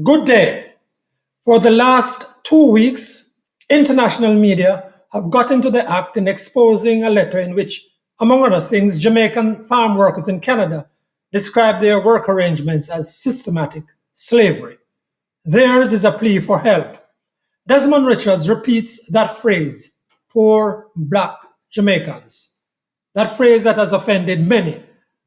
Good day. For the last 2 weeks, international media have got into the act in exposing a letter in which, among other things, Jamaican farm workers in Canada describe their work arrangements as systematic slavery. Theirs is a plea for help. Desmond Richards repeats that phrase, poor black Jamaicans, that phrase that has offended many,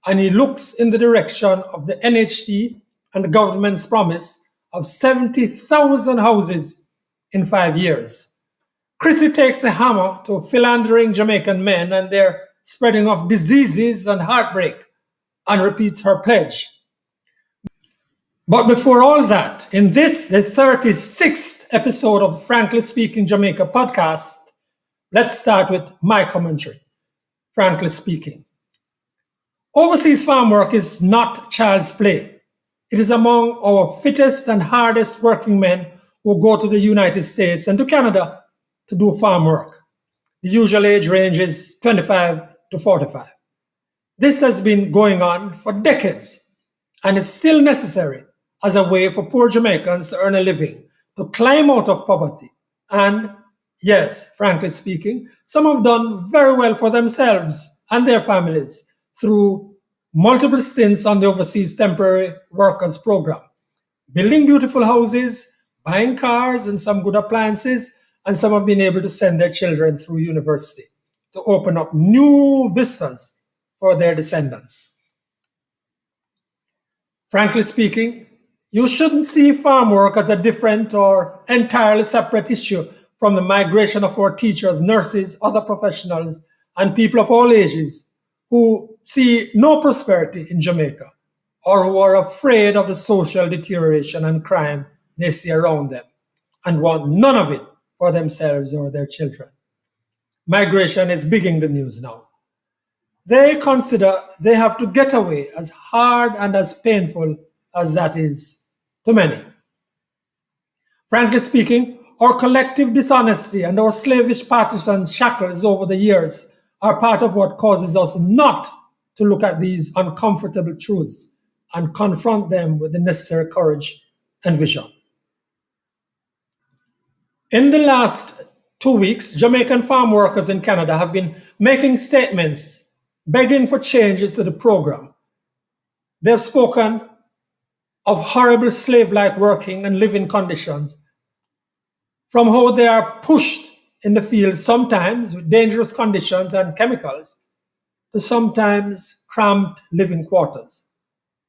and he looks in the direction of the NHT and the government's promise of 70,000 houses in 5 years. Chrissy takes the hammer to philandering Jamaican men and their spreading of diseases and heartbreak and repeats her pledge. But before all that, in this, the 36th episode of Frankly Speaking Jamaica podcast, let's start with my commentary. Frankly speaking, overseas farm work is not child's play. It is among our fittest and hardest working men who go to the United States and to Canada to do farm work. The usual age range is 25 to 45. This has been going on for decades, and it's still necessary as a way for poor Jamaicans to earn a living, to climb out of poverty. And yes, frankly speaking, some have done very well for themselves and their families through multiple stints on the Overseas Temporary Workers Program, building beautiful houses, buying cars and some good appliances, and some have been able to send their children through university to open up new vistas for their descendants. Frankly speaking, you shouldn't see farm work as a different or entirely separate issue from the migration of our teachers, nurses, other professionals, and people of all ages who see no prosperity in Jamaica or who are afraid of the social deterioration and crime they see around them and want none of it for themselves or their children. Migration is big in the news now. They consider they have to get away, as hard and as painful as that is to many. Frankly speaking, our collective dishonesty and our slavish partisan shackles over the years are part of what causes us not to look at these uncomfortable truths and confront them with the necessary courage and vision. In the last 2 weeks, Jamaican farm workers in Canada have been making statements begging for changes to the program. They have spoken of horrible slave-like working and living conditions, from how they are pushed in the fields, sometimes with dangerous conditions and chemicals, to sometimes cramped living quarters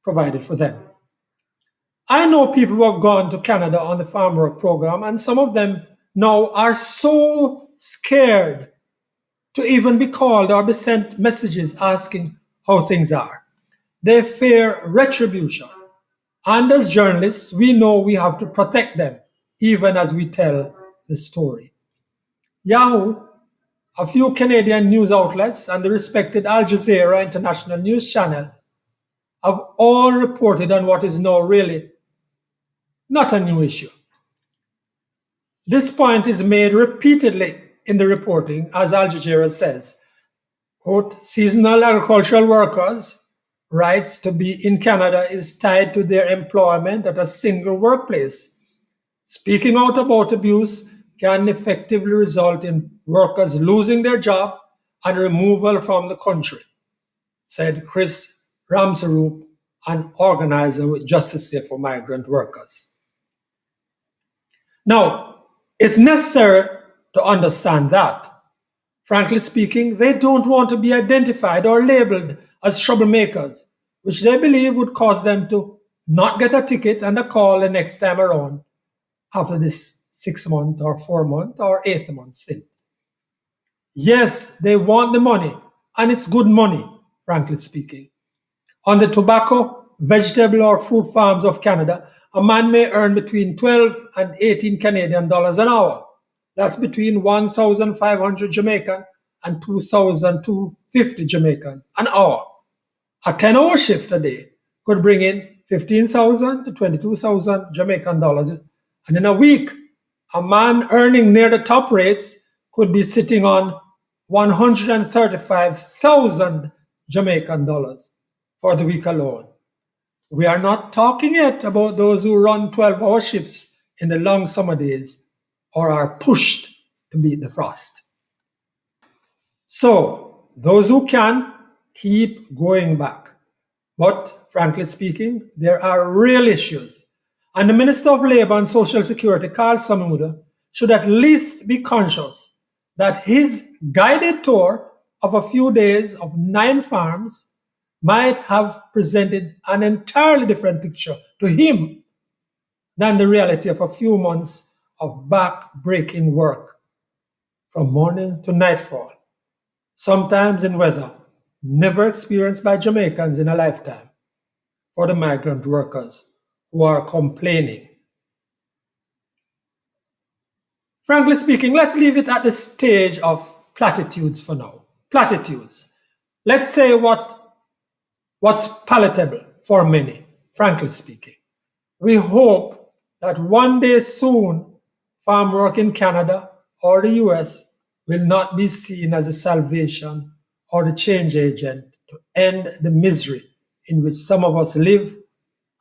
provided for them. I know people who have gone to Canada on the farm work program, and some of them now are so scared to even be called or be sent messages asking how things are. They fear retribution. And as journalists, we know we have to protect them, even as we tell the story. Yahoo, a few Canadian news outlets, and the respected Al Jazeera International News Channel have all reported on what is now really not a new issue. This point is made repeatedly in the reporting, as Al Jazeera says, quote, seasonal agricultural workers' rights to be in Canada is tied to their employment at a single workplace. Speaking out about abuse can effectively result in workers losing their job and removal from the country, said Chris Ramsaroop, an organizer with Justice for Migrant Workers. Now, it's necessary to understand that. Frankly speaking, they don't want to be identified or labeled as troublemakers, which they believe would cause them to not get a ticket and a call the next time around after this 6-month or 4-month or 8-month stint. Yes, they want the money, and it's good money, frankly speaking. On the tobacco, vegetable or fruit farms of Canada, a man may earn between 12 and 18 Canadian dollars an hour. That's between 1,500 Jamaican and 2,250 Jamaican an hour. A 10-hour shift a day could bring in 15,000 to 22,000 Jamaican dollars. And in a week, a man earning near the top rates could be sitting on 135,000 Jamaican dollars for the week alone. We are not talking yet about those who run 12-hour shifts in the long summer days or are pushed to beat the frost. So, those who can, keep going back. But, frankly speaking, there are real issues. And the Minister of Labour and Social Security, Karl Samuda, should at least be conscious that his guided tour of a few days of 9 farms might have presented an entirely different picture to him than the reality of a few months of back-breaking work from morning to nightfall, sometimes in weather never experienced by Jamaicans in a lifetime, for the migrant workers who are complaining. Frankly speaking, let's leave it at the stage of platitudes for now. Platitudes. Let's say what's palatable for many, frankly speaking. We hope that one day soon, farm work in Canada or the US will not be seen as a salvation or the change agent to end the misery in which some of us live,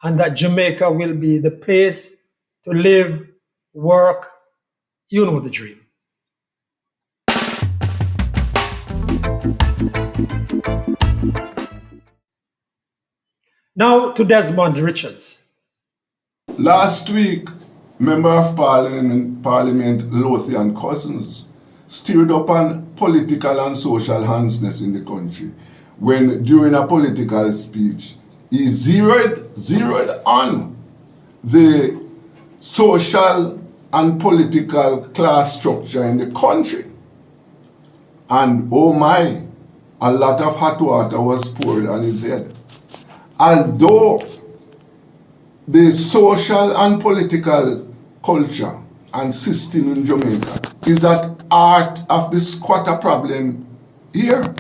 and that Jamaica will be the place to live, work, you know the dream. Now to Desmond Richards. Last week, Member of Parliament Lothian Cousins stirred up on political and social handsomeness in the country when, during a political speech, he zeroed on the social and political class structure in the country. And oh my, a lot of hot water was poured on his head. Although the social and political culture and system in Jamaica is at heart of the squatter problem here.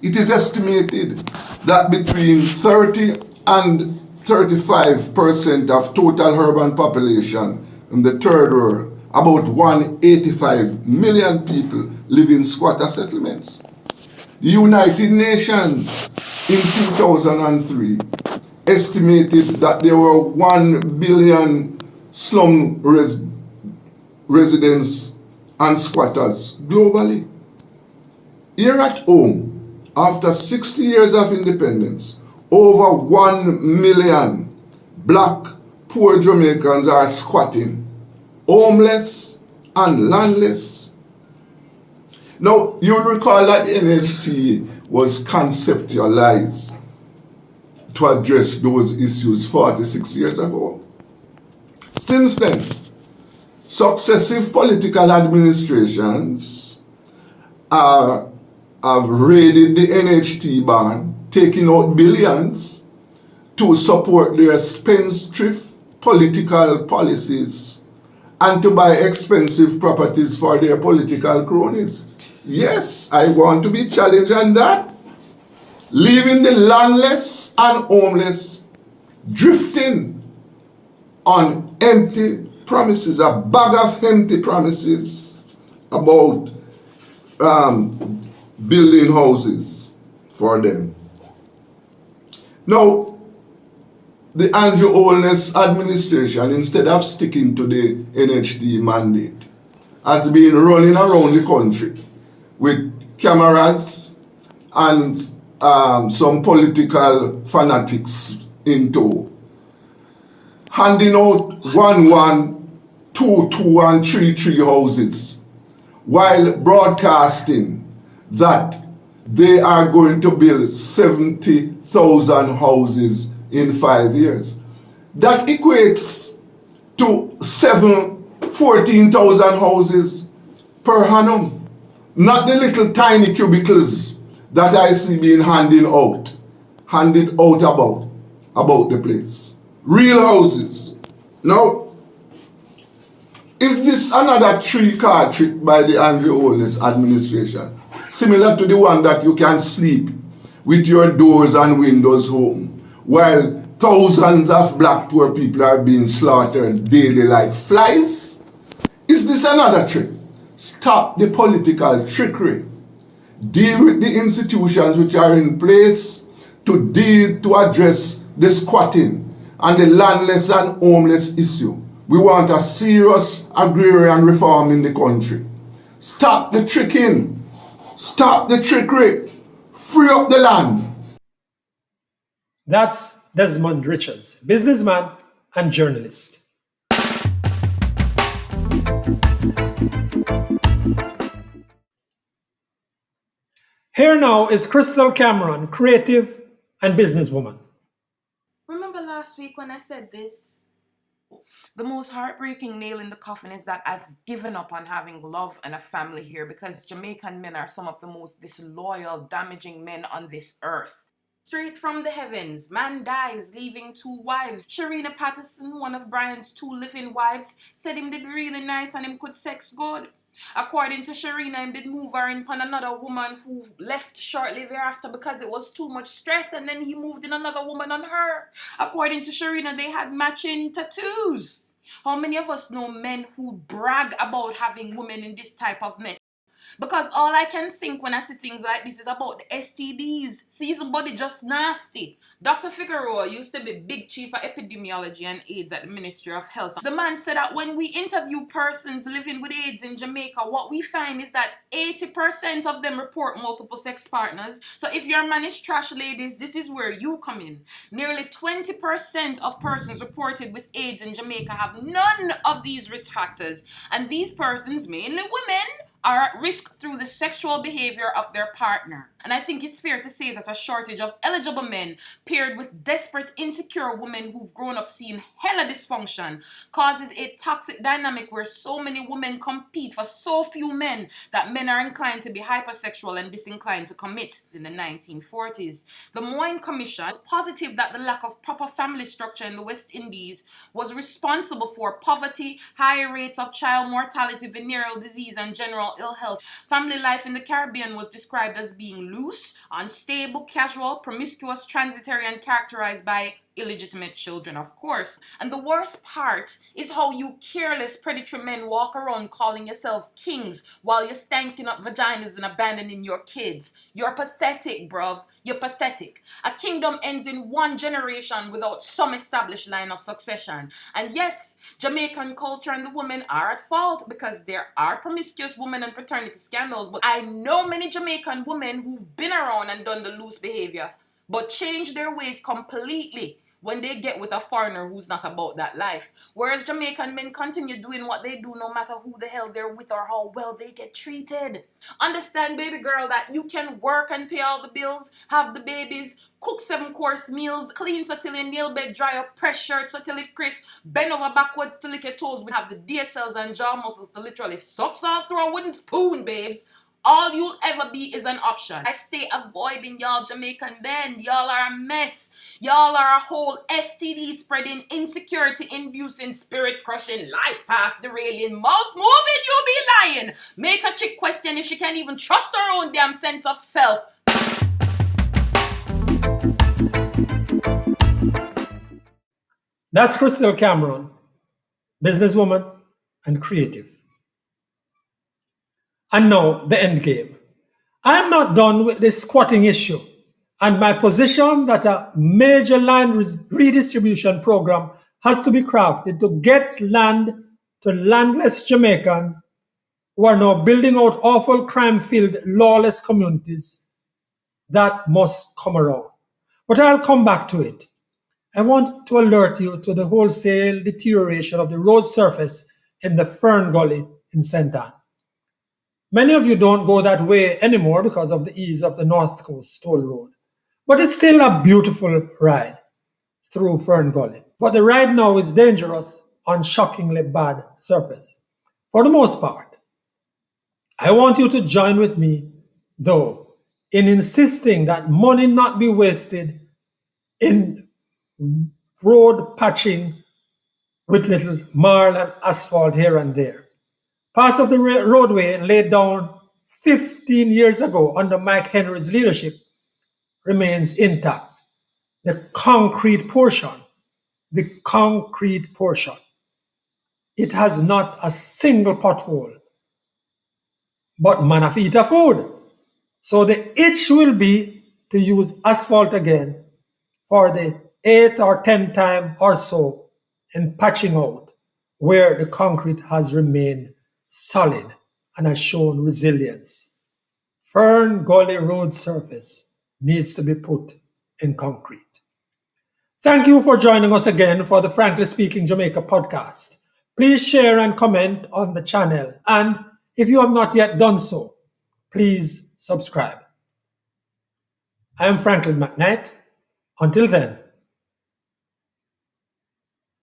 It is estimated that between 30 and 35% of total urban population in the third world, about 185 million people live in squatter settlements. The United Nations in 2003 estimated that there were 1 billion slum residents and squatters globally. Here at home, after 60 years of independence, over 1 million black poor Jamaicans are squatting, homeless and landless. Now, you'll recall that NHT was conceptualized to address those issues 46 years ago. Since then, successive political administrations have raided the NHT barn, taking out billions to support their spendthrift political policies and to buy expensive properties for their political cronies. Yes, I want to be challenged on that. Leaving the landless and homeless drifting on empty promises, a bag of empty promises about building houses for them. Now, the Andrew Holness administration, instead of sticking to the NHD mandate, has been running around the country with cameras and some political fanatics in tow, handing out 1-1, 2-2, and 3-3 houses, while broadcasting that they are going to build 70,000 houses in 5 years. That equates to 14,000 houses per annum. Not the little tiny cubicles that I see being handed out about the place. Real houses. Now, is this another 3-card trick by the Andrew Holness administration? Similar to the one that you can sleep with your doors and windows home, while thousands of black poor people are being slaughtered daily like flies? Is this another trick? Stop the political trickery. Deal with the institutions which are in place to address the squatting, and the landless and homeless issue. We want a serious agrarian reform in the country. Stop the tricking. Stop the trickery. Free up the land. That's Desmond Richards, businessman and journalist. Here now is Krystal Cameron, creative and businesswoman. Remember last week when I said this? The most heartbreaking nail in the coffin is that I've given up on having love and a family here because Jamaican men are some of the most disloyal, damaging men on this earth. Straight from the heavens, man dies, leaving 2 wives. Sharina Patterson, one of Brian's 2 living wives, said him did really nice and him could sex good. According to Sharina, him did move her in upon another woman who left shortly thereafter because it was too much stress, and then he moved in another woman on her. According to Sharina, they had matching tattoos. How many of us know men who brag about having women in this type of mess? Because all I can think when I see things like this is about the STDs. See, somebody just nasty. Dr. Figueroa used to be big chief of epidemiology and AIDS at the Ministry of Health. The man said that when we interview persons living with AIDS in Jamaica, what we find is that 80% of them report multiple sex partners. So if your man is trash, ladies, this is where you come in. Nearly 20% of persons reported with AIDS in Jamaica have none of these risk factors. And these persons, mainly women, are at risk through the sexual behavior of their partner. And I think it's fair to say that a shortage of eligible men paired with desperate, insecure women who've grown up seeing hella dysfunction causes a toxic dynamic where so many women compete for so few men that men are inclined to be hypersexual and disinclined to commit. In the 1940s, the Moyne Commission was positive that the lack of proper family structure in the West Indies was responsible for poverty, high rates of child mortality, venereal disease, and general ill health. Family life in the Caribbean was described as being loose, unstable, casual, promiscuous, transitory, and characterized by illegitimate children, of course. And the worst part is how you careless, predatory men walk around calling yourself kings while you're stanking up vaginas and abandoning your kids. You're pathetic, bruv. You're pathetic. A kingdom ends in 1 generation without some established line of succession. And yes, Jamaican culture and the women are at fault because there are promiscuous women and paternity scandals, but I know many Jamaican women who've been around and done the loose behavior, but change their ways completely when they get with a foreigner who's not about that life. Whereas Jamaican men continue doing what they do no matter who the hell they're with or how well they get treated. Understand, baby girl, that you can work and pay all the bills, have the babies, cook 7-course meals, clean so till your nail bed dry up, press shirts so till it crisp, bend over backwards to lick your toes, we have the DSLs and jaw muscles to literally suck off through a wooden spoon, babes. All you'll ever be is an option. I stay avoiding y'all Jamaican men. Y'all are a mess. Y'all are a whole STD spreading, insecurity inducing, spirit crushing, life path derailing, mouth moving, you be lying. Make a chick question if she can't even trust her own damn sense of self. That's Krystal Cameron, businesswoman and creative. And now, the end game. I am not done with this squatting issue, and my position that a major land redistribution program has to be crafted to get land to landless Jamaicans who are now building out awful crime-filled, lawless communities. That must come around. But I'll come back to it. I want to alert you to the wholesale deterioration of the road surface in the Fern Gully in St. Ann. Many of you don't go that way anymore because of the ease of the North Coast Toll Road. But it's still a beautiful ride through Fern Gully. But the ride now is dangerous on shockingly bad surface. For the most part, I want you to join with me, though, in insisting that money not be wasted in road patching with little marl and asphalt here and there. Parts of the roadway laid down 15 years ago under Mike Henry's leadership remains intact. The concrete portion, it has not a single pothole, but man of eat a food. So the itch will be to use asphalt again for the 8 or 10 times or so in patching out where the concrete has remained solid and has shown resilience. Fern Gully road surface needs to be put in concrete. Thank you for joining us again for the Frankly Speaking Jamaica podcast. Please share and comment on the channel, and if you have not yet done so, please subscribe. I am Franklin McKnight. Until then,